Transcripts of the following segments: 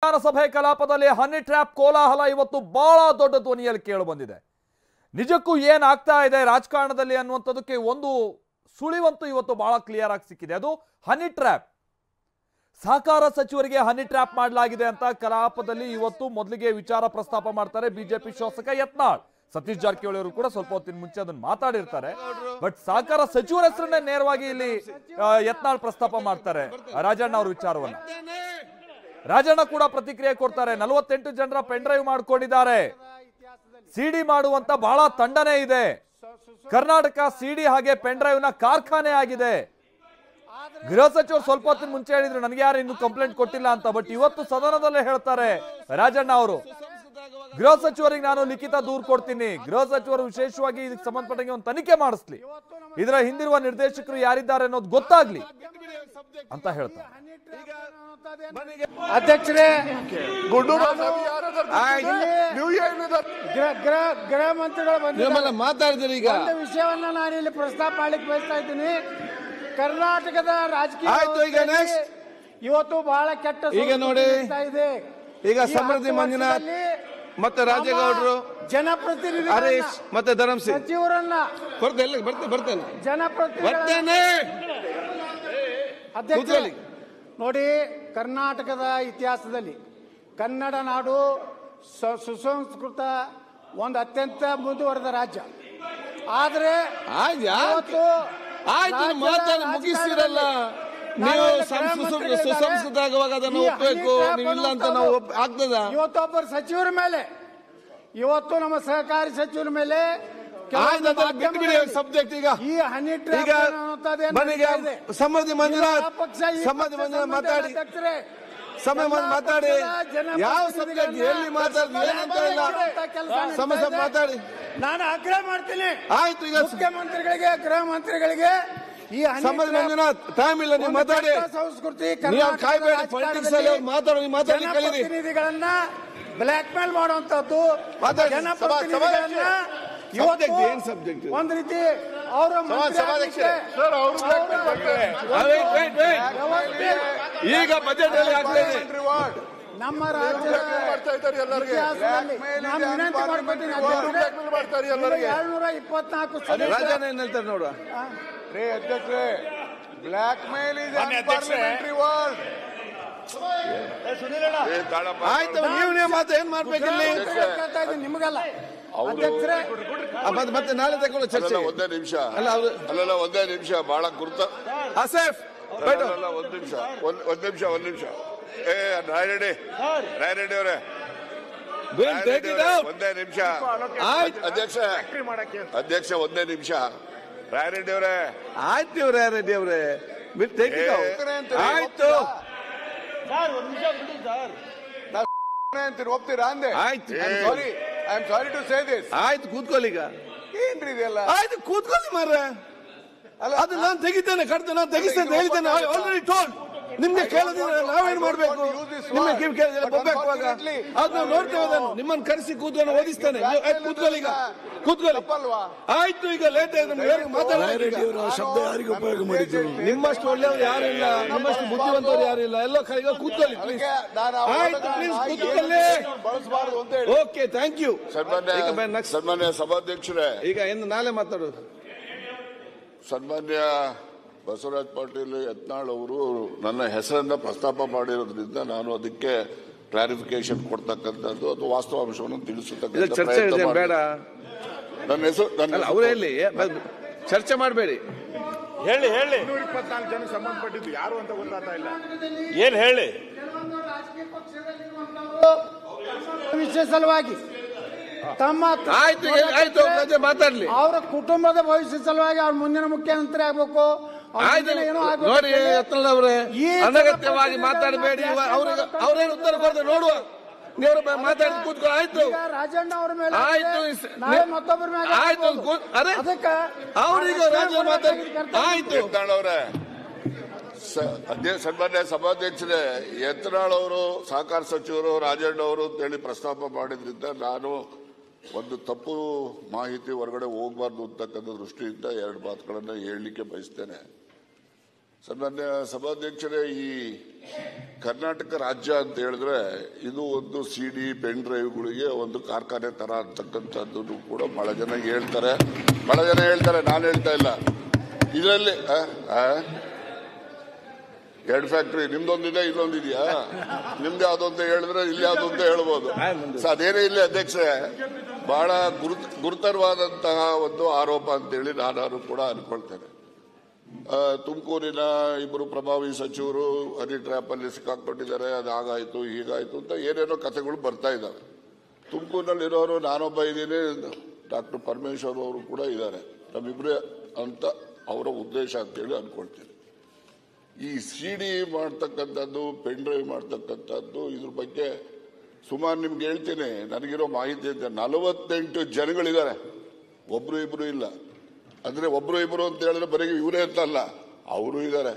ವಿಧಾನಸಭೆ ಕಲಾಪದಲ್ಲಿ honey trap ಕೋಲಾಹಲ ಇವತ್ತು ಬಹಳ ದೊಡ್ಡ ಧ್ವನಿಯಲ್ಲಿ ಕೇಳಿಬಂದಿದೆ. ನಿಜಕ್ಕೂ ಏನಾಗ್ತಾ ಇದೆ ರಾಜಕಾರಣದಲ್ಲಿ ಅನ್ನುವಂಥದ್ದಕ್ಕೆ ಒಂದು ಸುಳಿವಂತೂ ಇವತ್ತು ಬಹಳ ಕ್ಲಿಯರ್ ಆಗಿ ಸಿಕ್ಕಿದೆ. ಅದು ಹನಿ ಟ್ರ್ಯಾಪ್. ಸಹಕಾರ ಸಚಿವರಿಗೆ ಹನಿ ಟ್ರ್ಯಾಪ್ ಮಾಡಲಾಗಿದೆ ಅಂತ ಕಲಾಪದಲ್ಲಿ ಇವತ್ತು ಮೊದಲಿಗೆ ವಿಚಾರ ಪ್ರಸ್ತಾಪ ಮಾಡ್ತಾರೆ ಬಿಜೆಪಿ ಶಾಸಕ ಯತ್ನಾಳ್. ಸತೀಶ್ ಜಾರಕಿಹೊಳಿ ಅವರು ಕೂಡ ಸ್ವಲ್ಪ ಹೊತ್ತಿನ ಮುಂಚೆ ಅದನ್ನು ಮಾತಾಡಿರ್ತಾರೆ. ಬಟ್ ಸಹಕಾರ ಸಚಿವರ ಹೆಸರನ್ನೇ ನೇರವಾಗಿ ಇಲ್ಲಿ ಯತ್ನಾಳ್ ಪ್ರಸ್ತಾಪ ಮಾಡ್ತಾರೆ ರಾಜಣ್ಣ ಅವ್ರ ವಿಚಾರವನ್ನ. ರಾಜಣ್ಣ ಕೂಡ ಪ್ರತಿಕ್ರಿಯೆ ಕೊಡ್ತಾರೆ. 48 ಜನರ ಪೆನ್ ಡ್ರೈವ್ ಮಾಡ್ಕೊಂಡಿದ್ದಾರೆ. ಸಿಡಿ ಮಾಡುವಂತ ಬಹಳ ತಂಡನೇ ಇದೆ. ಕರ್ನಾಟಕ ಸಿಡಿ ಹಾಗೆ ಪೆನ್ ಡ್ರೈವ್ ನ ಕಾರ್ಖಾನೆ ಆಗಿದೆ. ಗೃಹ ಸಚಿವರು ಸ್ವಲ್ಪ ಹೊತ್ತಿನ ಮುಂಚೆ ಹೇಳಿದ್ರು ನನಗೆ ಯಾರು ಇನ್ನು ಕಂಪ್ಲೇಂಟ್ ಕೊಟ್ಟಿಲ್ಲ ಅಂತ. ಬಟ್ ಇವತ್ತು ಸದನದಲ್ಲೇ ಹೇಳ್ತಾರೆ ರಾಜಣ್ಣ ಅವರು, ಗೃಹ ಸಚಿವರಿಗೆ ನಾನು ಲಿಖಿತ ದೂರು ಕೊಡ್ತೀನಿ. ಗೃಹ ಸಚಿವರು ವಿಶೇಷವಾಗಿ ಇದಕ್ಕೆ ಸಂಬಂಧಪಟ್ಟಂಗೆ ಒಂದು ತನಿಖೆ ಮಾಡಿಸ್ಲಿ, ಇದರ ಹಿಂದಿರುವ ನಿರ್ದೇಶಕರು ಯಾರಿದ್ದಾರೆ ಅನ್ನೋದು ಗೊತ್ತಾಗ್ಲಿ ಅಂತ ಹೇಳ್ತಾರೆ. ಅಧ್ಯಕ್ಷರೇ, ಗೃಹ ಮಂತ್ರಿಗಳು ಬಂದು ಮಾತಾಡಿದ್ರೆ ಈಗ ಒಂದು ವಿಷಯವನ್ನ ನಾನು ಇಲ್ಲಿ ಪ್ರಸ್ತಾಪ ಮಾಡ್ಲಿಕ್ಕೆ ಬಯಸ್ತಾ ಇದ್ದೀನಿ. ಕರ್ನಾಟಕದ ರಾಜಕೀಯ ಇವತ್ತು ಬಹಳ ಕೆಟ್ಟ ಈಗ ನೋಡಿ ಇದೆ. ಈಗ ಸಮೃದ್ಧಿ ಮಂಜುನಾಥ್ ಮತ್ತೆ ರಾಜೇಗೌಡರು, ಜನಪ್ರತಿನಿಧಿ ಹರೀಶ್ ಮತ್ತೆ ಧರಮ್ ಸಿಂಗ್ ಸಚಿವರನ್ನ ಬರ್ತೇನೆ ಜನಪ್ರತಿನಿಧಿ ಅಧ್ಯಕ್ಷ ನೋಡಿ, ಕರ್ನಾಟಕದ ಇತಿಹಾಸದಲ್ಲಿ ಕನ್ನಡ ನಾಡು ಸುಸಂಸ್ಕೃತ ಒಂದು ಅತ್ಯಂತ ಮುಂದುವರೆದ ರಾಜ್ಯ. ಆದರೆ ಮುಗಿಸಿರಲ್ಲ ನೀವು ಸುಸಂಸ್ಕೃತ ಆಗುವಾಗ ಅದನ್ನು ಒಪ್ಪಬೇಕು. ನೀವಿಲ್ಲ ಅಂತ ನಾವು ಆಗ್ತದ. ಇವತ್ತೊಬ್ಬರು ಸಚಿವರ ಮೇಲೆ, ಇವತ್ತು ನಮ್ಮ ಸಹಕಾರಿ ಸಚಿವರ ಮೇಲೆ ಸಬ್ಜೆಕ್ಟ್ ಈಗ ಈ ಹನಿ ಸಮೃದ್ಧಿ ಮಂಜುನಾಥ್ ಮಾತಾಡಿ ಮಾತಾಡಿ ಯಾವ ಸಬ್ಜೆಕ್ಟ್ ಎಲ್ಲಿ ಮಾತಾಡಿ ನಾನು ಆಗ್ರಹ ಮಾಡ್ತೀನಿ. ಆಯ್ತು, ಈಗ ಮುಖ್ಯಮಂತ್ರಿಗಳಿಗೆ, ಗೃಹ ಮಂತ್ರಿಗಳಿಗೆ ಈ ಸಮೃದ್ಧಿ ಮಂಜುನಾಥ್ ಟೈಮ್ ಇಲ್ಲ, ನೀವು ಮಾತಾಡಿ. ಸಂಸ್ಕೃತಿ ಪ್ರತಿನಿಧಿಗಳನ್ನ ಬ್ಲಾಕ್ ಮೇಲ್ ಮಾಡುವಂತದ್ದು, ಜನಪ್ರತಿನಿಧಿಗಳನ್ನ ಏನ್ ಸಬ್ಜೆಕ್ಟ್ ಒಂದ್ ರೀತಿ ಅವರ ಈಗ ಬಜೆಟ್ ಅಲ್ಲಿ ಆಗ್ತದೆ. ನಮ್ಮ ರಾಜ್ಯದ ನಾನು ವಿನಂತಿ ಮಾಡ್ಕೊತೀನಿ, 224 ರಾಜಣ್ಣ ಏನ್ ಹೇಳ್ತಾರೆ ನೋಡುವ. ಅಧ್ಯಕ್ಷರೇ, ಬ್ಲಾಕ್ ಮೇಲ್ ಇದೆ ಪಾರ್ಲಿಮೆಂಟರಿ ವರ್ಡ್. ಆಯ್ತು, ನೀವು ಮಾತು ಏನ್ ಮಾಡ್ಬೇಕಿಲ್ಲ ನಿಮಗಲ್ಲ ಅಧ್ಯಕ್ಷರೇ. ಮತ್ತೆ ನಾಳೆ ತಗೊಳ್ಳೋ ಚರ್ಚೆ. ಒಂದೇ ನಿಮಿಷ ಅಲ್ಲ, ಒಂದೇ ನಿಮಿಷ ಬಹಳ ಗುರುತ. ಆಸೆಫ್ ಒಂದ್ ನಿಮಿಷ ರಾಯರೆಡ್ಡಿ ಅವರೇ, ಒಂದೇ ನಿಮಿಷ ಅಧ್ಯಕ್ಷ ಒಂದೇ ನಿಮಿಷ. ರಾಯರೆಡ್ಡಿ ಅವರೇ, ಆಯ್ತು ಇವ್ರೆ, ರೆಡ್ಡಿ ಅವರೇ ಆಯ್ತು ಒಪ್ತೀರಾ ಅಂದೆ. ಆಯ್ತು, I am sorry to say this. ಆಯ್ತು, ಕೂತ್ಕೊಳ್ಳಿ ಈಗ. ಏನ್ರಿ ಇದೆಲ್ಲ? ಆಯ್ತು, ಕೂತ್ಕೊಳ್ಳಿ ಮಾರ್ರೆ. ಅದು ನಾನು ತೆಗಿತೇನೆ, ನಾನು ತೆಗಿಸ್ತೇನೆ ಹೇಳಿದ್ದೇನೆ. Already told. ನಿಮ್ಗೆ ಕೇಳದಿದ್ರೆ ನಾವೇನ್ ಮಾಡ್ಬೇಕು? ನಿಮ್ಗೆ ಕಿವಿ ಕೇಳಿದ್ರೆ ಬೊಬ್ಬಾಗುವಾಗ ಅದು ನಾವು ನೋಡ್ತೇವೆ. ಅದನ್ನು ನಿಮ್ಮನ್ನು ಕರೆಸಿ ಕೂತ್ಕೊಂಡು ಓದಿಸ್ತೇನೆ. ಕೂತ್ಕೊಳ್ಳಿ ಈಗ, ಕೂತ್ಕೊಳ್ಳಿ. ಆಯ್ತು, ಈಗ ಲೇಟ್ ಆಯ್ತು. ಶಬ್ದ ಯಾರಿಗೆ ಉಪಯೋಗ ಮಾಡಿದ್ರು? ನಿಮ್ಮಷ್ಟು ಒಳ್ಳೆಯವರು ಯಾರಿಲ್ಲ, ನಿಮ್ಮಷ್ಟು ಬುದ್ಧಿವಂತರು ಯಾರಿಲ್ಲ. ಎಲ್ಲ ಈಗ ಕೂತ್ಕೊಳ್ಳಿ ಪ್ಲೀಸ್. ಆಯ್ತು, ಪ್ಲೀಸ್ ಕೂತ್ಕೊಳ್ಳಿ. Okay, thank you. ಸನ್ಮಾನ್ಯ ಸಭಾಧ್ಯಕ್ಷರೇ, ಈಗ ಎಂದು ನಾಳೆ ಮಾತಾಡೋದು. ಸನ್ಮಾನ್ಯ ಬಸವರಾಜ ಪಾಟೀಲ್ ಯತ್ನಾಳ್ ಅವರು ನನ್ನ ಹೆಸರನ್ನ ಪ್ರಸ್ತಾಪ ಮಾಡಿರೋದ್ರಿಂದ ನಾನು ಅದಕ್ಕೆ ಕ್ಲಾರಿಫಿಕೇಶನ್ ಕೊಡ್ತಕ್ಕಂಥದ್ದು ಅಥವಾ ವಾಸ್ತವಾಂಶವನ್ನು ತಿಳಿಸತಕ್ಕಂಥ ಚರ್ಚೆ ಬೇಡ. ನನ್ನ ಹೆಸರು ಅವರೇ ಇಲ್ಲಿ ಚರ್ಚೆ ಮಾಡಬೇಡಿ. ಹೇಳಿ 224 ಜನ ಸಂಬಂಧಪಟ್ಟಿದ್ದು ಯಾರು ಅಂತ ಗೊತ್ತಾಗ್ತಾ ಇಲ್ಲ. ಏನ್ ಹೇಳಿ ವಿಷಯ ಸಲುವಾಗಿ ತಮ್ಮ ಆಯ್ತು ಮಾತಾಡ್ಲಿ. ಅವರ ಕುಟುಂಬದ ಭವಿಷ್ಯ ಸಲುವಾಗಿ ಅವ್ರ ಮುಂದಿನ ಮುಖ್ಯಮಂತ್ರಿ ಆಗ್ಬೇಕು. ನೋಡಿ ಯತ್ನಾಳ್ ಅವರೇ, ಅನಗತ್ಯವಾಗಿ ಮಾತಾಡಬೇಡಿ. ಅವ್ರೇನು ಉತ್ತರ ಕೊಡ್ತಾರೆ ನೋಡುವ. ನೀವು ಮಾತಾಡಿ ಕೂತ್ಕೊ. ಆಯ್ತು, ರಾಜಣ್ಣ ಅವರ ಮೇಲೆ ಆಯ್ತು, ಮತ್ತೊಬ್ಬರ ಮೇಲೆ ಆಯ್ತು. ಅದಕ್ಕೆ ಅವ್ರಿಗೆ ರಾಜ ಮಾತಾಡಿ. ಆಯ್ತು, ಯತ್ನಾಳ್ ಅವರೇ, ಸನ್ಮಾನ್ಯ ಸಭಾಧ್ಯಕ್ಷರೇ, ಯತ್ನಾಳ್ ಅವರು ಸಹಕಾರ ಸಚಿವರು ರಾಜಣ್ಣ ಅವರು ಅಂತೇಳಿ ಪ್ರಸ್ತಾಪ ಮಾಡಿದ್ರಿಂದ ನಾನು ಒಂದು ತಪ್ಪು ಮಾಹಿತಿ ಹೊರಗಡೆ ಹೋಗಬಾರ್ದು ಅಂತಕ್ಕಂಥ ದೃಷ್ಟಿಯಿಂದ ಎರಡು ಮಾತುಗಳನ್ನು ಹೇಳಲಿಕ್ಕೆ ಬಯಸ್ತೇನೆ. ಸರ್, ನನ್ನ ಸಭಾಧ್ಯಕ್ಷರೇ, ಈ ಕರ್ನಾಟಕ ರಾಜ್ಯ ಅಂತ ಹೇಳಿದ್ರೆ ಇದು ಒಂದು ಸಿಡಿ ಪೆನ್ ಡ್ರೈವ್ಗಳಿಗೆ ಒಂದು ಕಾರ್ಖಾನೆ ತರ ಅಂತಕ್ಕಂಥದ್ದು ಕೂಡ ಬಹಳ ಜನ ಹೇಳ್ತಾರೆ. ನಾನು ಹೇಳ್ತಾ ಇಲ್ಲ. ಇದರಲ್ಲಿ 2 ಫ್ಯಾಕ್ಟ್ರಿ, ನಿಮ್ದೊಂದಿದೆ, ಇಲ್ಲೊಂದಿದೆಯಾ? ನಿಮ್ದು ಯಾವ್ದು ಅಂತ ಹೇಳಿದ್ರೆ ಇಲ್ಲಿ ಯಾವ್ದು ಅಂತ ಹೇಳ್ಬೋದು. ಸೊ ಅದೇನೇ ಇಲ್ಲಿ ಅಧ್ಯಕ್ಷರೇ, ಬಹಳ ಗುರುತರವಾದಂತಹ ಒಂದು ಆರೋಪ ಅಂತೇಳಿ ನಾನು ಕೂಡ ಅನ್ಕೊಳ್ತೇನೆ. ತುಮಕೂರಿನ 2 ಪ್ರಭಾವಿ ಸಚಿವರು ಹನಿ ಟ್ರ್ಯಾಪ್ ಅಲ್ಲಿ ಸಿಕ್ಕಾಕೊಂಡಿದ್ದಾರೆ, ಅದಾಗಾಯ್ತು ಹೀಗಾಯ್ತು ಅಂತ ಏನೇನೋ ಕಥೆಗಳು ಬರ್ತಾ ಇದ್ದಾವೆ. ತುಮಕೂರಿನಲ್ಲಿರೋರು ನಾನೊಬ್ಬ ಇದ್ದೀನಿ, ಡಾಕ್ಟರ್ ಪರಮೇಶ್ವರ್ ಅವರು ಕೂಡ ಇದ್ದಾರೆ, ನಮ್ಮಿಬ್ರೇ ಅಂತ ಅವರ ಉದ್ದೇಶ ಅಂತೇಳಿ ಅನ್ಕೊಳ್ತೀನಿ. ಈ ಸಿಡಿ ಮಾಡ್ತಕ್ಕಂಥದ್ದು, ಪೆನ್ ಡ್ರೈವ್ ಮಾಡ್ತಕ್ಕಂಥದ್ದು, ಇದ್ರ ಬಗ್ಗೆ ಸುಮಾರು ನಿಮ್ಗೆ ಹೇಳ್ತೀನಿ, ನನಗಿರೋ ಮಾಹಿತಿ ಇದೆ. 48 ಜನಗಳಿದ್ದಾರೆ, ಒಬ್ರು ಇಬ್ರು ಇಲ್ಲ. ಅಂದ್ರೆ ಒಬ್ರು ಇಬ್ರು ಅಂತ ಹೇಳಿದ್ರೆ ಬರೀ ಇವರೇ ಅಂತಲ್ಲ, ಅವರು ಇದ್ದಾರೆ.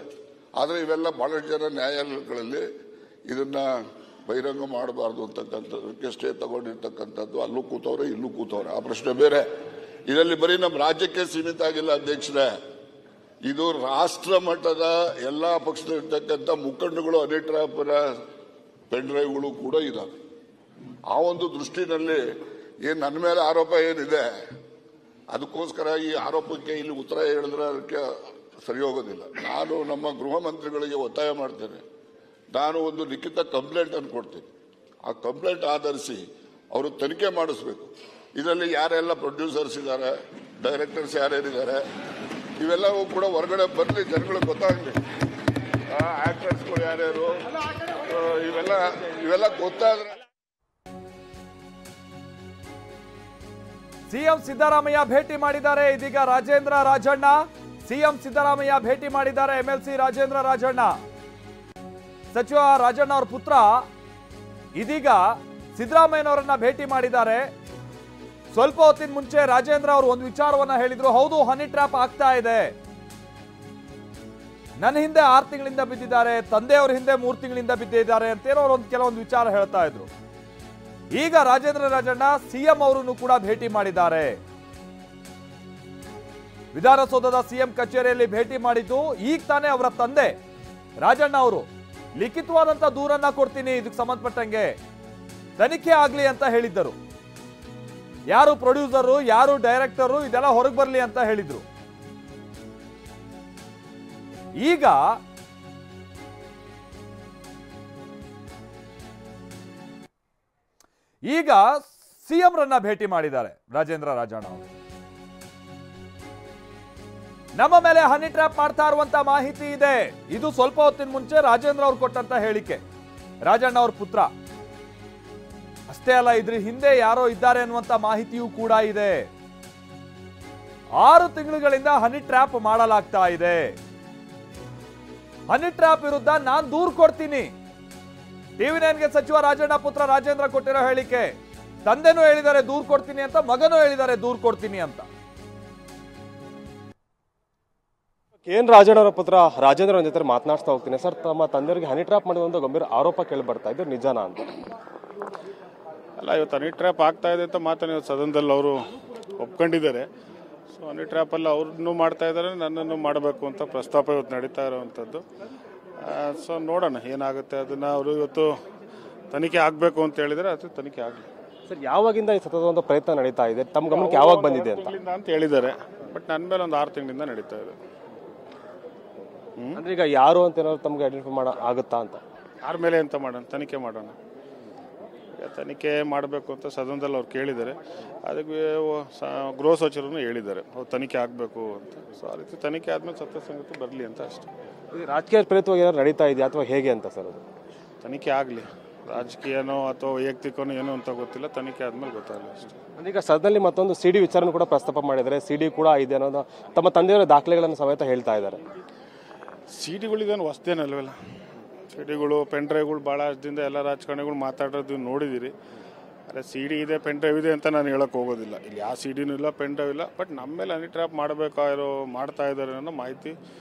ಆದ್ರೆ ಇವೆಲ್ಲ ಬಹಳಷ್ಟು ಜನ ನ್ಯಾಯಾಲಯಗಳಲ್ಲಿ ಇದನ್ನ ಬಹಿರಂಗ ಮಾಡಬಾರ್ದು ಅಂತಕ್ಕಂಥದ್ದಕ್ಕೆ ಸ್ಟೇ ತಗೊಂಡಿರ್ತಕ್ಕಂಥದ್ದು. ಅಲ್ಲೂ ಕೂತವ್ರೆ, ಇಲ್ಲೂ ಕೂತವ್ರೆ, ಆ ಪ್ರಶ್ನೆ ಬೇರೆ. ಇದರಲ್ಲಿ ಬರೀ ನಮ್ಮ ರಾಜ್ಯಕ್ಕೆ ಸೀಮಿತ ಆಗಿಲ್ಲ ಅಧ್ಯಕ್ಷರೇ, ಇದು ರಾಷ್ಟ್ರ ಮಟ್ಟದ ಎಲ್ಲಾ ಪಕ್ಷದಲ್ಲಿರ್ತಕ್ಕಂಥ ಮುಖಂಡಗಳು ಹನಿ ಟ್ರ್ಯಾಪ್ನ ಪೆನ್ ಡ್ರೈವ್ಗಳು ಕೂಡ ಇದಾವೆ. ಆ ಒಂದು ದೃಷ್ಟಿನಲ್ಲಿ ನನ್ನ ಮೇಲೆ ಆರೋಪ ಏನಿದೆ, ಅದಕ್ಕೋಸ್ಕರ ಈ ಆರೋಪಕ್ಕೆ ಇಲ್ಲಿ ಉತ್ತರ ಹೇಳಿದ್ರೆ ಅದಕ್ಕೆ ಸರಿ ಹೋಗೋದಿಲ್ಲ. ನಾನು ನಮ್ಮ ಗೃಹ ಮಂತ್ರಿಗಳಿಗೆ ಒತ್ತಾಯ ಮಾಡ್ತೇನೆ, ನಾನು ಒಂದು ಲಿಖಿತ ಕಂಪ್ಲೇಂಟ್ ಅನ್ನು ಕೊಡ್ತೀನಿ. ಆ ಕಂಪ್ಲೇಂಟ್ ಆಧರಿಸಿ ಅವರು ತನಿಖೆ ಮಾಡಿಸ್ಬೇಕು. ಇದರಲ್ಲಿ ಯಾರೆಲ್ಲ ಪ್ರೊಡ್ಯೂಸರ್ಸ್ ಇದ್ದಾರೆ, ಡೈರೆಕ್ಟರ್ಸ್ ಯಾರ್ಯಾರಿದ್ದಾರೆ, ಇವೆಲ್ಲವೂ ಕೂಡ ಹೊರಗಡೆ ಬರಲಿ, ಜನಗಳಿಗೆ ಗೊತ್ತಾಗಲಿ. ಆಕ್ಟರ್ಸ್ಗಳು ಯಾರ್ಯಾರು, ಇವೆಲ್ಲ ಗೊತ್ತಾದ್ರೆ. ಸಿಎಂ ಸಿದ್ದರಾಮಯ್ಯ ಭೇಟಿ ಮಾಡಿದ್ದಾರೆ. ಇದೀಗ ರಾಜೇಂದ್ರ ರಾಜಣ್ಣ, ಸಿಎಂ ಸಿದ್ದರಾಮಯ್ಯ ಭೇಟಿ ಮಾಡಿದ್ದಾರೆ. ಎಂಎಲ್ಸಿ ರಾಜೇಂದ್ರ ರಾಜಣ್ಣ, ಸಚಿವ ರಾಜಣ್ಣ ಅವರ ಪುತ್ರ ಇದೀಗ ಸಿದ್ದರಾಮಯ್ಯನವರನ್ನ ಭೇಟಿ ಮಾಡಿದ್ದಾರೆ. ಸ್ವಲ್ಪ ಹೊತ್ತಿನ ಮುಂಚೆ ರಾಜೇಂದ್ರ ಅವರು ಒಂದು ವಿಚಾರವನ್ನ ಹೇಳಿದ್ರು. ಹೌದು, ಹನಿ ಟ್ರ್ಯಾಪ್ ಆಗ್ತಾ ಇದೆ, ನನ್ನ ಹಿಂದೆ 6 ತಿಂಗಳಿಂದ ಬಿದ್ದಿದ್ದಾರೆ, ತಂದೆಯವ್ರ ಹಿಂದೆ 3 ತಿಂಗಳಿಂದ ಬಿದ್ದಿದ್ದಾರೆ ಅಂತೇನೋ ಕೆಲವೊಂದು ವಿಚಾರ ಹೇಳ್ತಾ ಇದ್ರು. ಈಗ ರಾಜೇಂದ್ರ ರಾಜಣ್ಣ ಸಿಎಂ ಅವರನ್ನು ಕೂಡ ಭೇಟಿ ಮಾಡಿದ್ದಾರೆ. ವಿಧಾನಸೌಧದ ಸಿಎಂ ಕಚೇರಿಯಲ್ಲಿ ಭೇಟಿ ಮಾಡಿದ್ದು. ಈಗ ತಾನೇ ಅವರ ತಂದೆ ರಾಜಣ್ಣ ಅವರು ಲಿಖಿತವಾದಂತ ದೂರನ್ನ ಕೊಡ್ತೀನಿ, ಇದಕ್ಕೆ ಸಂಬಂಧಪಟ್ಟಂಗೆ ತನಿಖೆ ಆಗ್ಲಿ ಅಂತ ಹೇಳಿದ್ದರು. ಯಾರು ಪ್ರೊಡ್ಯೂಸರು, ಯಾರು ಡೈರೆಕ್ಟರು, ಇದೆಲ್ಲ ಹೊರಗೆ ಬರಲಿ ಅಂತ ಹೇಳಿದ್ರು. ಈಗ ಸಿಎಂ ರನ್ನ ಭೇಟಿ ಮಾಡಿದ್ದಾರೆ ರಾಜೇಂದ್ರ ರಾಜಣ್ಣ ಅವರು. ನಮ್ಮ ಮೇಲೆ ಹನಿ ಟ್ರ್ಯಾಪ್ ಮಾಡ್ತಾ ಇರುವಂತ ಮಾಹಿತಿ ಇದೆ. ಇದು ಸ್ವಲ್ಪ ಹೊತ್ತಿನ ಮುಂಚೆ ರಾಜೇಂದ್ರ ಅವರು ಕೊಟ್ಟಂತ ಹೇಳಿಕೆ. ರಾಜಣ್ಣ ಅವ್ರ ಪುತ್ರ ಅಷ್ಟೇ ಅಲ್ಲ, ಇದ್ರ ಹಿಂದೆ ಯಾರೋ ಇದ್ದಾರೆ ಅನ್ನುವಂತ ಮಾಹಿತಿಯೂ ಕೂಡ ಇದೆ. 6 ತಿಂಗಳುಗಳಿಂದ ಹನಿ ಟ್ರ್ಯಾಪ್ ಮಾಡಲಾಗ್ತಾ ಇದೆ. ಹನಿ ಟ್ರ್ಯಾಪ್ ವಿರುದ್ಧ ನಾನು ದೂರು ಕೊಡ್ತೀನಿ. TV9ಗೆ ಸಚಿವ ರಾಜಣ್ಣ ಪುತ್ರ ರಾಜೇಂದ್ರ ಕೊಟ್ಟಿರೋ ಹೇಳಿಕೆ. ತಂದೆನೂ ಹೇಳಿದ್ದಾರೆ ದೂರು ಕೊಡ್ತೀನಿ ಅಂತ, ಮಗನೂ ಹೇಳಿದ್ದಾರೆ ದೂರು ಕೊಡ್ತೀನಿ ಅಂತ. KN ರಾಜಣ್ಣ ಅವರ ಪುತ್ರ ರಾಜೇಂದ್ರ ಅವರ ಜೊತೆ ಮಾತನಾಡ್ತಾ ಹೋಗ್ತೀನಿ. ಸರ್, ತಮ್ಮ ತಂದೆಯವರಿಗೆ ಹನಿ ಟ್ರ್ಯಾಪ್ ಮಾಡಿದ ಗಂಭೀರ ಆರೋಪ ಕೇಳಿ ಬರ್ತಾ ಇದ್ದು, ನಿಜನಾ ಅಂತ? ಅಲ್ಲ, ಇವತ್ತು ಹನಿ ಟ್ರ್ಯಾಪ್ ಆಗ್ತಾ ಇದೆ ಅಂತ ಮಾತನ್ನು ಇವತ್ತು ಸದನದಲ್ಲಿ ಅವರು ಒಪ್ಕೊಂಡಿದ್ದಾರೆ. ಸೊ ಹನಿ ಟ್ರ್ಯಾಪಲ್ಲಿ ಅವ್ರನ್ನೂ ಮಾಡ್ತಾ ಇದ್ದಾರೆ, ನನ್ನನ್ನು ಮಾಡಬೇಕು ಅಂತ ಪ್ರಸ್ತಾಪ ಇವತ್ತು ನಡೀತಾ ಇರುವಂಥದ್ದು. ಸೊ ನೋಡೋಣ ಏನಾಗುತ್ತೆ. ಅದನ್ನು ಅವರು ಇವತ್ತು ತನಿಖೆ ಆಗಬೇಕು ಅಂತ ಹೇಳಿದರೆ ಅದು ತನಿಖೆ ಆಗಲಿ. ಸರ್, ಯಾವಾಗಿಂದ ಈ ಸತತವಾದ ಪ್ರಯತ್ನ ನಡೀತಾ ಇದೆ? ತಮ್ಮ ಗಮನಕ್ಕೆ ಯಾವಾಗ ಬಂದಿದೆ ಅಂತ ಹೇಳಿದ್ದಾರೆ. ಬಟ್ ನನ್ನ ಮೇಲೆ ಒಂದು 6 ತಿಂಗಳಿಂದ ನಡೀತಾ ಇದೆ. ಅಂದ್ರೆ ಈಗ ಯಾರು ಅಂತ ಏನಾದ್ರು ತಮ್ಗೆ ಐಡೆಂಟಿಫೈ ಆಗುತ್ತಾ ಅಂತ? ಯಾರ ಮೇಲೆ ಅಂತ ಮಾಡೋಣ, ತನಿಖೆ ಮಾಡೋಣ. ತನಿಖೆ ಮಾಡಬೇಕು ಅಂತ ಸದನದಲ್ಲಿ ಅವ್ರು ಕೇಳಿದ್ದಾರೆ. ಅದಕ್ಕೆ ಗೃಹ ಸಚಿವರನ್ನು ಹೇಳಿದ್ದಾರೆ ಅವ್ರು ತನಿಖೆ ಆಗಬೇಕು ಅಂತ. ಸೊ ಆ ರೀತಿ ತನಿಖೆ ಆದ್ಮೇಲೆ ಸತ್ಯಸಂಗತಿ ಬರಲಿ ಅಂತ ಅಷ್ಟೇ. ರಾಜಕೀಯ ಪ್ರೇರಿತವಾಗಿ ಏನಾದ್ರು ನಡೀತಾ ಇದೆಯಾ ಅಥವಾ ಹೇಗೆ ಅಂತ ಸರ್? ಅದು ತನಿಖೆ ಆಗಲಿ, ರಾಜಕೀಯನೋ ಅಥವಾ ವೈಯಕ್ತಿಕನೋ ಏನೋ ಅಂತ ಗೊತ್ತಿಲ್ಲ, ತನಿಖೆ ಆದ್ಮೇಲೆ ಗೊತ್ತಾಗಲಿ ಅಷ್ಟೇ. ಈಗ ಸದನದಲ್ಲಿ ಮತ್ತೊಂದು ಸಿಡಿ ವಿಚಾರನೂ ಕೂಡ ಪ್ರಸ್ತಾಪ ಮಾಡಿದ್ದಾರೆ. ಸಿಡಿ ಕೂಡ ಇದೆ ಅನ್ನೋದು ತಮ್ಮ ತಂದೆಯವರ ದಾಖಲೆಗಳನ್ನು ಸಮೇತ ಹೇಳ್ತಾ ಇದ್ದಾರೆ. ಸಿಡಿಗಳಿದೇನು ಹೊಸದೇನಲ್ವಲ್ಲ. ಸಿಡಿಗಳು, ಪೆನ್ ಡ್ರೈವ್ಗಳು ಭಾಳ ದಿನದಿಂದ ಎಲ್ಲ ರಾಜಕಾರಣಿಗಳು ಮಾತಾಡೋದು ನೋಡಿದ್ದೀರಿ. ಅದೇ ಸಿಡಿ ಇದೆ, ಪೆನ್ ಡ್ರೈವ್ ಇದೆ ಅಂತ ನಾನು ಹೇಳೋಕೆ ಹೋಗೋದಿಲ್ಲ. ಇಲ್ಲಿ ಯಾವ ಸಿಡಿನೂ ಇಲ್ಲ, ಪೆನ್ ಡ್ರೈವ್ ಇಲ್ಲ. ಬಟ್ ನಮ್ಮ ಮೇಲೆ ಹನಿ ಟ್ರ್ಯಾಪ್ ಮಾಡ್ತಾ ಇದ್ದಾರೆ ಅನ್ನೋ ಮಾಹಿತಿ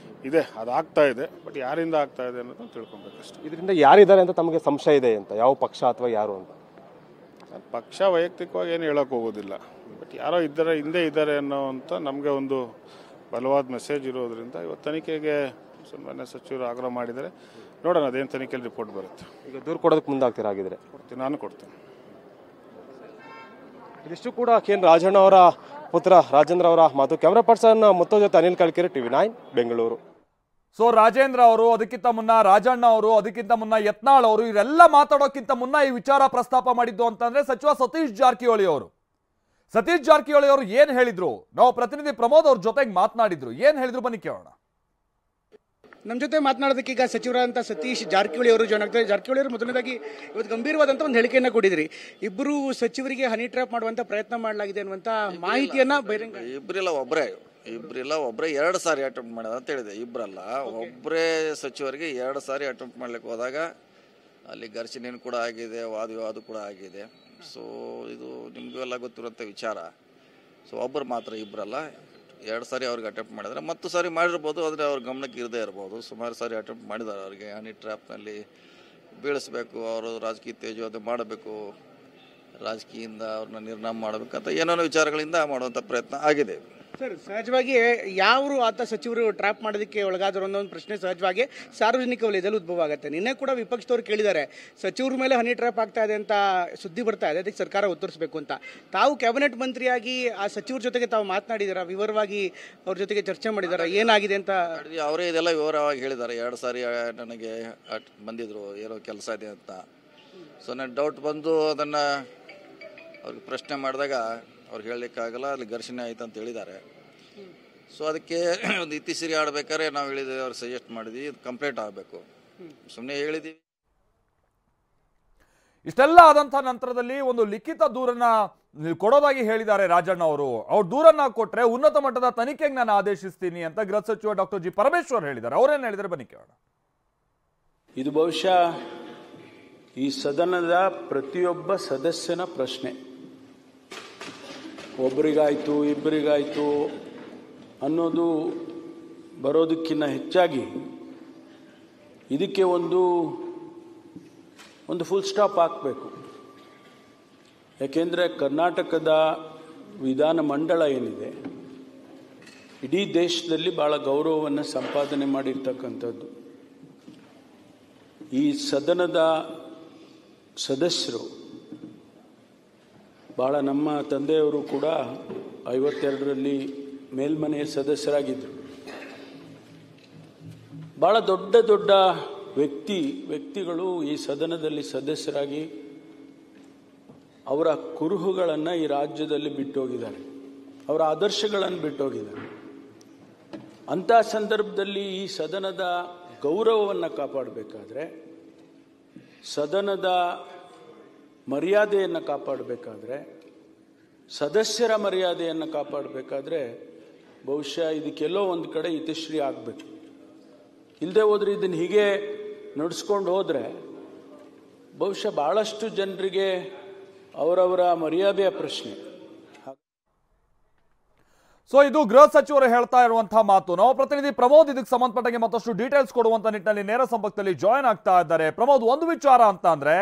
ಇದೆ, ಅದಾಗ್ತಾ ಇದೆ. ಬಟ್ ಯಾರಿಂದ ಆಗ್ತಾ ಇದೆ ಅನ್ನೋದು ತಿಳ್ಕೊಬೇಕಷ್ಟೆ. ಇದರಿಂದ ಯಾರಿದ್ದಾರೆ ಅಂತ ತಮಗೆ ಸಂಶಯ ಇದೆ ಅಂತ? ಯಾವ ಪಕ್ಷ ಅಥವಾ ಯಾರು ಅಂತ? ಪಕ್ಷ ವೈಯಕ್ತಿಕವಾಗಿ ಏನು ಹೇಳೋಕೆ ಹೋಗೋದಿಲ್ಲ. ಬಟ್ ಯಾರೋ ಹಿಂದೆ ಇದ್ದಾರೆ ಅನ್ನೋವಂಥ ನಮಗೆ ಒಂದು ಬಲವಾದ ಮೆಸೇಜ್ ಇರೋದ್ರಿಂದ ಇವತ್ತು ತನಿಖೆಗೆ ಸನ್ಮಾನ್ಯ ಸಚಿವರು ಆಗ್ರಹ ಮಾಡಿದರೆ ನೋಡೋಣ ಅದೇನು ತನಿಖೆಯಲ್ಲಿ ರಿಪೋರ್ಟ್ ಬರುತ್ತೆ. ಈಗ ದೂರು ಕೊಡೋದಕ್ಕೆ ಮುಂದಾಗ್ತೀರಾ ಆಗಿದ್ರೆ? ಕೊಡ್ತೀನಿ, ನಾನು ಕೊಡ್ತೀನಿ. ಇದಿಷ್ಟು ಕೂಡ KN ರಾಜಣ್ಣ ಅವರ ಪುತ್ರ ರಾಜೇಂದ್ರ ಅವರ ಮಾತು. ಕ್ಯಾಮ್ರಾ ಪರ್ಸನ್ ಮುತ್ತು ಜೊತೆ ಅನಿಲ್ ಕಳ್ಕೆರೆ, TV9 ಬೆಂಗಳೂರು. ಸೊ ರಾಜೇಂದ್ರ ಅವರು, ಅದಕ್ಕಿಂತ ಮುನ್ನ ರಾಜಣ್ಣ ಅವರು, ಅದಕ್ಕಿಂತ ಮುನ್ನ ಯತ್ನಾಳ್ ಅವರು, ಇವರೆಲ್ಲ ಮಾತಾಡೋಕ್ಕಿಂತ ಮುನ್ನ ಈ ವಿಚಾರ ಪ್ರಸ್ತಾಪ ಮಾಡಿದ್ದು ಅಂತಂದ್ರೆ ಸಚಿವ ಸತೀಶ್ ಜಾರಕಿಹೊಳಿ ಅವರು. ಸತೀಶ್ ಜಾರಕಿಹೊಳಿ ಅವರು ಏನ್ ಹೇಳಿದ್ರು, ನಾವು ಪ್ರತಿನಿಧಿ ಪ್ರಮೋದ್ ಅವ್ರ ಜೊತೆಗೆ ಮಾತನಾಡಿದ್ರು, ಏನ್ ಹೇಳಿದ್ರು ಬನ್ನಿ ಕೇಳೋಣ. ನಮ್ಮ ಜೊತೆ ಮಾತನಾಡೋದಕ್ಕೆ ಈಗ ಸಚಿವರಾದಂಥ ಸತೀಶ್ ಜಾರಕಿಹೊಳಿ ಅವರು ಜಾಯ್ನ್ ಆಗ್ತಾರೆ. ಜಾರಕಿಹೊಳಿ ಅವರು ಮೊದಲನೇದಾಗಿ ಇವತ್ತು ಗಂಭೀರವಾದಂಥ ಒಂದು ಹೇಳಿಕೆಯನ್ನು ಕೊಟ್ಟಿದ್ರಿ. ಇಬ್ಬರು ಸಚಿವರಿಗೆ ಹನಿ ಟ್ರ್ಯಾಪ್ ಮಾಡುವಂತ ಪ್ರಯತ್ನ ಮಾಡಲಾಗಿದೆ ಅನ್ನುವಂಥ ಮಾಹಿತಿಯನ್ನ ಬಹಿರಂಗ. ಇಬ್ಬರಿಲ್ಲ ಒಬ್ಬರೇ 2 ಸಾರಿ ಅಟೆಂಪ್ಟ್ ಮಾಡೋದು ಅಂತ ಹೇಳಿದೆ. ಇಬ್ಬರಲ್ಲ, ಒಬ್ಬರೇ ಸಚಿವರಿಗೆ 2 ಸಾರಿ ಅಟೆಂಪ್ಟ್ ಮಾಡ್ಲಿಕ್ಕೆ ಹೋದಾಗ ಅಲ್ಲಿ ಘರ್ಷಣೆಯನ್ನು ಕೂಡ ಆಗಿದೆ, ವಾದ ಕೂಡ ಆಗಿದೆ. ಸೊ ಇದು ನಿಮಗೂ ಎಲ್ಲ ಗೊತ್ತಿರುವಂಥ ವಿಚಾರ. ಸೊ ಒಬ್ಬರು ಮಾತ್ರ, ಇಬ್ಬರಲ್ಲ, 2 ಸಾರಿ ಅವ್ರಿಗೆ ಅಟೆಂಪ್ಟ್ ಮಾಡಿದರೆ, ಮತ್ತು ಸಾರಿ ಮಾಡಿರ್ಬೋದು, ಆದರೆ ಅವ್ರ ಗಮನಕ್ಕೆ ಇರದೇ ಇರ್ಬೋದು. ಸುಮಾರು ಸಾರಿ ಅಟೆಂಪ್ಟ್ ಮಾಡಿದ್ದಾರೆ. ಅವರಿಗೆ ಹನಿ ಟ್ರ್ಯಾಪ್ನಲ್ಲಿ ಬೀಳಿಸ್ಬೇಕು, ಅವರು ರಾಜಕೀಯ ತೇಜೋವಧೆ ಮಾಡಬೇಕು, ರಾಜಕೀಯದಿಂದ ಅವ್ರನ್ನ ನಿರ್ನಾಮ ಮಾಡಬೇಕಂತ ಏನೇನೋ ವಿಚಾರಗಳಿಂದ ಮಾಡುವಂಥ ಪ್ರಯತ್ನ ಆಗಿದೆ. ಸರ್, ಸಹಜವಾಗಿ ಯಾರು ಆತ ಸಚಿವರು ಟ್ರ್ಯಾಪ್ ಮಾಡೋದಕ್ಕೆ ಒಳಗಾದ್ರು ಅನ್ನೋ ಒಂದು ಪ್ರಶ್ನೆ ಸಹಜವಾಗಿ ಸಾರ್ವಜನಿಕ ವಲಯದಲ್ಲಿ ಉದ್ಭವ ಆಗುತ್ತೆ. ನಿನ್ನೆ ಕೂಡ ವಿಪಕ್ಷದವ್ರು ಕೇಳಿದ್ದಾರೆ, ಸಚಿವರ ಮೇಲೆ ಹನಿ ಟ್ರ್ಯಾಪ್ ಆಗ್ತಾ ಇದೆ ಅಂತ ಸುದ್ದಿ ಬರ್ತಾ ಇದೆ, ಅದಕ್ಕೆ ಸರ್ಕಾರ ಉತ್ತರಿಸಬೇಕು ಅಂತ. ತಾವು ಕ್ಯಾಬಿನೆಟ್ ಮಂತ್ರಿಯಾಗಿ ಆ ಸಚಿವರ ಜೊತೆಗೆ ತಾವು ಮಾತನಾಡಿದಾರ, ವಿವರವಾಗಿ ಅವ್ರ ಜೊತೆಗೆ ಚರ್ಚೆ ಮಾಡಿದಾರ, ಏನಾಗಿದೆ ಅಂತ? ಅವರೇ ಇದೆಲ್ಲ ವಿವರವಾಗಿ ಹೇಳಿದ್ದಾರೆ. 2 ಸಾರಿ ನನಗೆ ಬಂದಿದ್ರು, ಏನೋ ಕೆಲಸ ಇದೆ ಅಂತ. ಸೊ ನನ್ನ ಡೌಟ್ ಬಂದು ಅದನ್ನು ಅವ್ರಿಗೆ ಪ್ರಶ್ನೆ ಮಾಡಿದಾಗ ಅವ್ರು ಹೇಳಲಿಕ್ಕಾಗಲ್ಲ, ಅಲ್ಲಿ ಘರ್ಷಣೆ ಆಯ್ತು ಅಂತ ಹೇಳಿದ್ದಾರೆ. ಸೊ ಅದಕ್ಕೆ ಒಂದು ಇತಿಸಿರಿ ಆಡ್ಬೇಕಾದ್ರೆ ನಾವು ಹೇಳಿದ್ವಿ, ಅವ್ರು ಸಜೆಸ್ಟ್ ಮಾಡಿದ್ವಿ, ಇದು ಕಂಪ್ಲೀಟ್ ಆಗಬೇಕು, ಸುಮ್ಮನೆ ಹೇಳಿದ್ದೀವಿ. ಇಷ್ಟೆಲ್ಲ ಆದಂಥ ನಂತರದಲ್ಲಿ ಒಂದು ಲಿಖಿತ ದೂರನ್ನ ಕೊಡೋದಾಗಿ ಹೇಳಿದ್ದಾರೆ ರಾಜಣ್ಣ ಅವರು. ಅವ್ರು ದೂರನ್ನ ಕೊಟ್ಟರೆ ಉನ್ನತ ಮಟ್ಟದ ತನಿಖೆಗೆ ನಾನು ಆದೇಶಿಸ್ತೀನಿ ಅಂತ ಗೃಹ ಸಚಿವ ಡಾಕ್ಟರ್ ಜಿ ಪರಮೇಶ್ವರ್ ಹೇಳಿದ್ದಾರೆ. ಅವರೇನು ಹೇಳಿದರೆ ಬನ್ನಿ ಕೇಳೋಣ. ಇದು ಬಹುಶಃ ಈ ಸದನದ ಪ್ರತಿಯೊಬ್ಬ ಸದಸ್ಯನ ಪ್ರಶ್ನೆ. ಒಬ್ಬರಿಗಾಯ್ತು ಇಬ್ಬರಿಗಾಯ್ತು ಅನ್ನೋದು ಬರೋದಕ್ಕಿಂತ ಹೆಚ್ಚಾಗಿ ಇದಕ್ಕೆ ಒಂದು ಫುಲ್ ಸ್ಟಾಪ್ ಹಾಕಬೇಕು. ಯಾಕೆಂದರೆ ಕರ್ನಾಟಕದ ವಿಧಾನಮಂಡಲ ಏನಿದೆ, ಇಡೀ ದೇಶದಲ್ಲಿ ಭಾಳ ಗೌರವವನ್ನು ಸಂಪಾದನೆ ಮಾಡಿರ್ತಕ್ಕಂಥದ್ದು. ಈ ಸದನದ ಸದಸ್ಯರು ಭಾಳ, ನಮ್ಮ ತಂದೆಯವರು ಕೂಡ 52ರಲ್ಲಿ ಮೇಲ್ಮನೆಯ ಸದಸ್ಯರಾಗಿದ್ದರು. ಭಾಳ ದೊಡ್ಡ ದೊಡ್ಡ ವ್ಯಕ್ತಿಗಳು ಈ ಸದನದಲ್ಲಿ ಸದಸ್ಯರಾಗಿ ಅವರ ಕುರುಹುಗಳನ್ನು ಈ ರಾಜ್ಯದಲ್ಲಿ ಬಿಟ್ಟೋಗಿದ್ದಾರೆ, ಅವರ ಆದರ್ಶಗಳನ್ನು ಬಿಟ್ಟೋಗಿದ್ದಾರೆ. ಅಂಥ ಸಂದರ್ಭದಲ್ಲಿ ಈ ಸದನದ ಗೌರವವನ್ನು ಕಾಪಾಡಬೇಕಾದ್ರೆ, ಸದನದ ಮರ್ಯಾದೆಯನ್ನು ಕಾಪಾಡಬೇಕಾದ್ರೆ, ಸದಸ್ಯರ ಮರ್ಯಾದೆಯನ್ನು ಕಾಪಾಡಬೇಕಾದ್ರೆ ಬಹುಶಃ ಇದಕ್ಕೆಲ್ಲೋ ಒಂದು ಕಡೆ ಇತಿಶ್ರೀ ಆಗಬೇಕು. ಇಲ್ಲದೆ ಹೋದರೆ, ಇದನ್ನು ಹೀಗೆ ನಡೆಸ್ಕೊಂಡು ಹೋದರೆ ಬಹುಶಃ ಭಾಳಷ್ಟು ಜನರಿಗೆ ಅವರವರ ಮರ್ಯಾದೆಯ ಪ್ರಶ್ನೆ. ಸೊ ಇದು ಗೃಹ ಸಚಿವರು ಹೇಳ್ತಾ ಇರುವಂತಹ ಮಾತು. ನಾವು ಪ್ರತಿನಿಧಿ ಪ್ರಮೋದ್ ಇದಕ್ಕೆ ಸಂಬಂಧಪಟ್ಟಂಗೆ ಮತ್ತಷ್ಟು ಡೀಟೇಲ್ಸ್ ಕೊಡುವಂತ ನಿಟ್ಟಿನಲ್ಲಿ ನೇರ ಸಂಪರ್ಕದಲ್ಲಿ ಜಾಯಿನ್ ಆಗ್ತಾ ಇದ್ದಾರೆ. ಪ್ರಮೋದ್, ಒಂದು ವಿಚಾರ ಅಂತ ಅಂದ್ರೆ,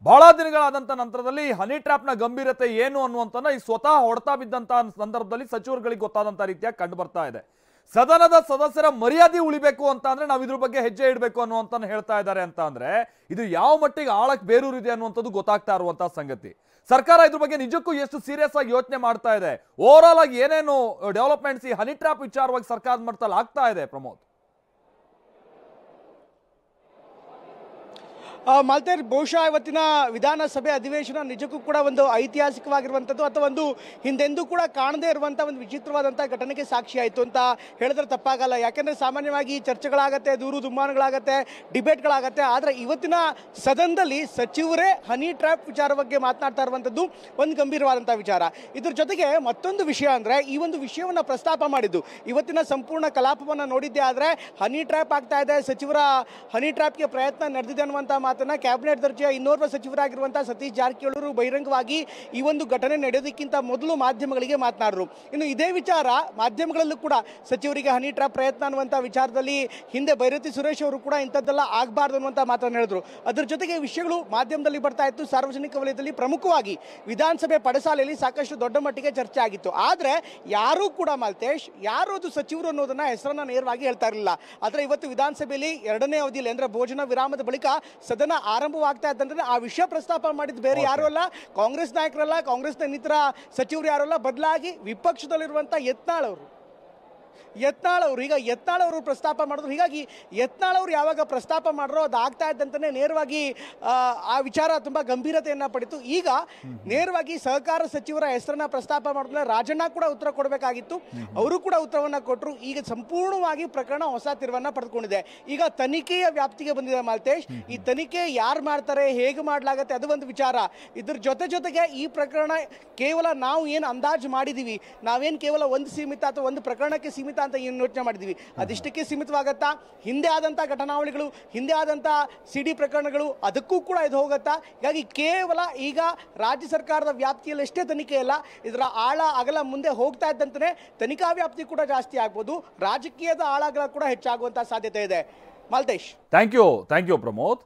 ಬಹಳ ದಿನಗಳಾದಂತ ನಂತರದಲ್ಲಿ ಹನಿ ಟ್ರ್ಯಾಪ್ ನ ಗಂಭೀರತೆ ಏನು ಅನ್ನುವಂತ ಈ ಸ್ವತಃ ಹೊಡೆತ ಬಿದ್ದಂತ ಸಂದರ್ಭದಲ್ಲಿ ಸಚಿವರುಗಳಿಗೆ ಗೊತ್ತಾದಂತ ರೀತಿಯಾಗಿ ಕಂಡು ಬರ್ತಾ ಇದೆ. ಸದನದ ಸದಸ್ಯರ ಮರ್ಯಾದೆ ಉಳಿಬೇಕು ಅಂತ ಅಂದ್ರೆ ನಾವು ಇದ್ರ ಬಗ್ಗೆ ಹೆಜ್ಜೆ ಇಡಬೇಕು ಅನ್ನುವಂತ ಹೇಳ್ತಾ ಇದ್ದಾರೆ ಅಂತ ಅಂದ್ರೆ, ಇದು ಯಾವ ಮಟ್ಟಿಗೆ ಆಳಕ್ಕೆ ಬೇರೂರಿದೆ ಅನ್ನುವಂಥದ್ದು ಗೊತ್ತಾಗ್ತಾ ಇರುವಂತಹ ಸಂಗತಿ. ಸರ್ಕಾರ ಇದ್ರ ಬಗ್ಗೆ ನಿಜಕ್ಕೂ ಎಷ್ಟು ಸೀರಿಯಸ್ ಆಗಿ ಯೋಚನೆ ಮಾಡ್ತಾ ಇದೆ, ಓವರ್ ಆಲ್ ಆಗಿ ಏನೇನು ಡೆವಲಪ್ಮೆಂಟ್ಸ್ ಈ ಹನಿ ಟ್ರ್ಯಾಪ್ ವಿಚಾರವಾಗಿ ಸರ್ಕಾರದ ಮಟ್ಟದಲ್ಲಿ ಆಗ್ತಾ ಇದೆ ಪ್ರಮೋದ್? ಮಾಲ್ತೇರ್, ಬಹುಶಃ ಇವತ್ತಿನ ವಿಧಾನಸಭೆ ಅಧಿವೇಶನ ನಿಜಕ್ಕೂ ಕೂಡ ಒಂದು ಐತಿಹಾಸಿಕವಾಗಿರುವಂಥದ್ದು, ಅಥವಾ ಒಂದು ಹಿಂದೆಂದೂ ಕೂಡ ಕಾಣದೇ ಇರುವಂಥ ಒಂದು ವಿಚಿತ್ರವಾದಂಥ ಘಟನೆಗೆ ಸಾಕ್ಷಿಯಾಯಿತು ಅಂತ ಹೇಳಿದ್ರೆ ತಪ್ಪಾಗಲ್ಲ. ಯಾಕೆಂದರೆ ಸಾಮಾನ್ಯವಾಗಿ ಚರ್ಚೆಗಳಾಗತ್ತೆ, ದೂರು ದುಮ್ಮಾನಗಳಾಗತ್ತೆ, ಡಿಬೇಟ್ಗಳಾಗತ್ತೆ. ಆದರೆ ಇವತ್ತಿನ ಸದನದಲ್ಲಿ ಸಚಿವರೇ ಹನಿ ಟ್ರ್ಯಾಪ್ ವಿಚಾರ ಬಗ್ಗೆ ಮಾತನಾಡ್ತಾ ಇರುವಂಥದ್ದು ಒಂದು ಗಂಭೀರವಾದಂಥ ವಿಚಾರ. ಇದ್ರ ಜೊತೆಗೆ ಮತ್ತೊಂದು ವಿಷಯ ಅಂದರೆ, ಈ ಒಂದು ವಿಷಯವನ್ನು ಪ್ರಸ್ತಾಪ ಮಾಡಿದ್ದು ಇವತ್ತಿನ ಸಂಪೂರ್ಣ ಕಲಾಪವನ್ನು ನೋಡಿದ್ದೆ ಆದರೆ, ಹನಿ ಟ್ರ್ಯಾಪ್ ಆಗ್ತಾ ಇದೆ, ಸಚಿವರ ಹನಿ ಟ್ರ್ಯಾಪ್ಗೆ ಪ್ರಯತ್ನ ನಡೆದಿದೆ ಅನ್ನುವಂಥ ಮಾತನ್ನ ಕ್ಯಾಬಿನೆಟ್ ದರ್ಜೆಯ ಇನ್ನೋರ್ವ ಸಚಿವರಾಗಿರುವಂತಹ ಸತೀಶ್ ಜಾರಕಿಹೊಳಿ ಬಹಿರಂಗವಾಗಿ ಈ ಒಂದು ಘಟನೆ ನಡೆಯೋದಕ್ಕಿಂತ ಮೊದಲು ಮಾಧ್ಯಮಗಳಿಗೆ ಮಾತನಾಡಿದ್ರು. ಇನ್ನು ಇದೇ ವಿಚಾರ ಮಾಧ್ಯಮಗಳಲ್ಲೂ ಕೂಡ ಸಚಿವರಿಗೆ ಹನಿ ಟ್ರ್ಯಾಪ್ ಪ್ರಯತ್ನ ಅನ್ನುವಂಥ ವಿಚಾರದಲ್ಲಿ ಹಿಂದೆ ಭೈರತಿ ಸುರೇಶ್ ಅವರು ಕೂಡ ಇಂಥದ್ದೆಲ್ಲ ಆಗಬಾರ್ದು ಅನ್ನುವಂಥ ಮಾತನ್ನು ಹೇಳಿದ್ರು. ಅದರ ಜೊತೆಗೆ ವಿಷಯಗಳು ಮಾಧ್ಯಮದಲ್ಲಿ ಬರ್ತಾ ಇತ್ತು. ಸಾರ್ವಜನಿಕ ವಲಯದಲ್ಲಿ ಪ್ರಮುಖವಾಗಿ ವಿಧಾನಸಭೆ ಪಡಸಾಲೆಯಲ್ಲಿ ಸಾಕಷ್ಟು ದೊಡ್ಡ ಮಟ್ಟಿಗೆ ಚರ್ಚೆ ಆಗಿತ್ತು. ಆದರೆ ಯಾರೂ ಕೂಡ ಮಾಲ್ತೇಶ್ ಯಾರು ಅದು ಸಚಿವರು ಅನ್ನೋದನ್ನ ಹೆಸರನ್ನ ನೇರವಾಗಿ ಹೇಳ್ತಾ ಇರಲಿಲ್ಲ. ಆದರೆ ಇವತ್ತು ವಿಧಾನಸಭೆಯಲ್ಲಿ ಎರಡನೇ ಅವಧಿಯಲ್ಲಿ ಅಂದ್ರೆ ಭೋಜನ ವಿರಾಮದ ಬಳಿಕ ಸದನ ಆರಂಭವಾಗ್ತಾ ಇದ್ದಂದ್ರೆ ಆ ವಿಷಯ ಪ್ರಸ್ತಾಪ ಮಾಡಿದ್ದು ಬೇರೆ ಯಾರು ಅಲ್ಲ, ಕಾಂಗ್ರೆಸ್ ನಾಯಕರಲ್ಲ, ಕಾಂಗ್ರೆಸ್ನ ಇನ್ನಿತರ ಸಚಿವರು ಯಾರಲ್ಲ, ಬದಲಾಗಿ ವಿಪಕ್ಷದಲ್ಲಿರುವಂತಹ ಯತ್ನಾಳ್ ಅವರು ಈಗ ಯತ್ನಾಳ್ ಅವರು ಪ್ರಸ್ತಾಪ ಮಾಡಿದ್ರು. ಹೀಗಾಗಿ ಯತ್ನಾಳ್ ಅವರು ಯಾವಾಗ ಪ್ರಸ್ತಾಪ ಮಾಡಿರೋ ಅದು ಆಗ್ತಾ ಇದ್ದಂತಾನೆ ನೇರವಾಗಿ ಆ ವಿಚಾರ ತುಂಬಾ ಗಂಭೀರತೆಯನ್ನ ಪಡಿತು. ಈಗ ನೇರವಾಗಿ ಸಹಕಾರ ಸಚಿವರ ಹೆಸರನ್ನ ಪ್ರಸ್ತಾಪ ಮಾಡಿದ್ರೆ ರಾಜಣ್ಣ ಕೂಡ ಉತ್ತರ ಕೊಡಬೇಕಾಗಿತ್ತು, ಅವರು ಕೂಡ ಉತ್ತರವನ್ನ ಕೊಟ್ಟರು. ಈಗ ಸಂಪೂರ್ಣವಾಗಿ ಪ್ರಕರಣ ಹೊಸ ತಿರುವನ್ನ ಪಡೆದುಕೊಂಡಿದೆ. ಈಗ ತನಿಖೆಯ ವ್ಯಾಪ್ತಿಗೆ ಬಂದಿದೆ ಮಾಲ್ತೇಶ್. ಈ ತನಿಖೆ ಯಾರು ಮಾಡ್ತಾರೆ, ಹೇಗೆ ಮಾಡಲಾಗತ್ತೆ ಅದು ಒಂದು ವಿಚಾರ. ಇದ್ರ ಜೊತೆಗೆ ಈ ಪ್ರಕರಣ ಕೇವಲ ನಾವು ಏನು ಅಂದಾಜು ಮಾಡಿದೀವಿ, ನಾವೇನು ಕೇವಲ ಒಂದು ಸೀಮಿತ ಅಥವಾ ಒಂದು ಪ್ರಕರಣಕ್ಕೆ ಸೀಮಿತ ಅಂತ ಏನು ಯೋಚನೆ ಮಾಡಿದ್ವಿ ಅದಿಷ್ಟಕ್ಕೆ ಸೀಮಿತವಾಗತ್ತಾ, ಹಿಂದೆ ಆದಂತ ಘಟನಾವಳಿಗಳು, ಹಿಂದೆ ಆದಂತ ಸಿಡಿ ಪ್ರಕರಣಗಳು ಅದಕ್ಕೂ ಕೂಡ ಇದು ಹೋಗತ್ತಾ? ಹೀಗಾಗಿ ಕೇವಲ ಈಗ ರಾಜ್ಯ ಸರ್ಕಾರದ ವ್ಯಾಪ್ತಿಯಲ್ಲಿ ಅಷ್ಟೇ ತನಿಖೆ ಅಲ್ಲ, ಇದರ ಆಳ ಅಗಲ ಮುಂದೆ ಹೋಗ್ತಾ ಇದ್ದಂತೆ ತನಿಖಾ ವ್ಯಾಪ್ತಿ ಕೂಡ ಜಾಸ್ತಿ ಆಗ್ಬೋದು, ರಾಜಕೀಯದ ಆಳ ಅಗಲ ಕೂಡ ಹೆಚ್ಚಾಗುವಂತ ಸಾಧ್ಯತೆ ಇದೆ. Maltesh, thank you Pramod.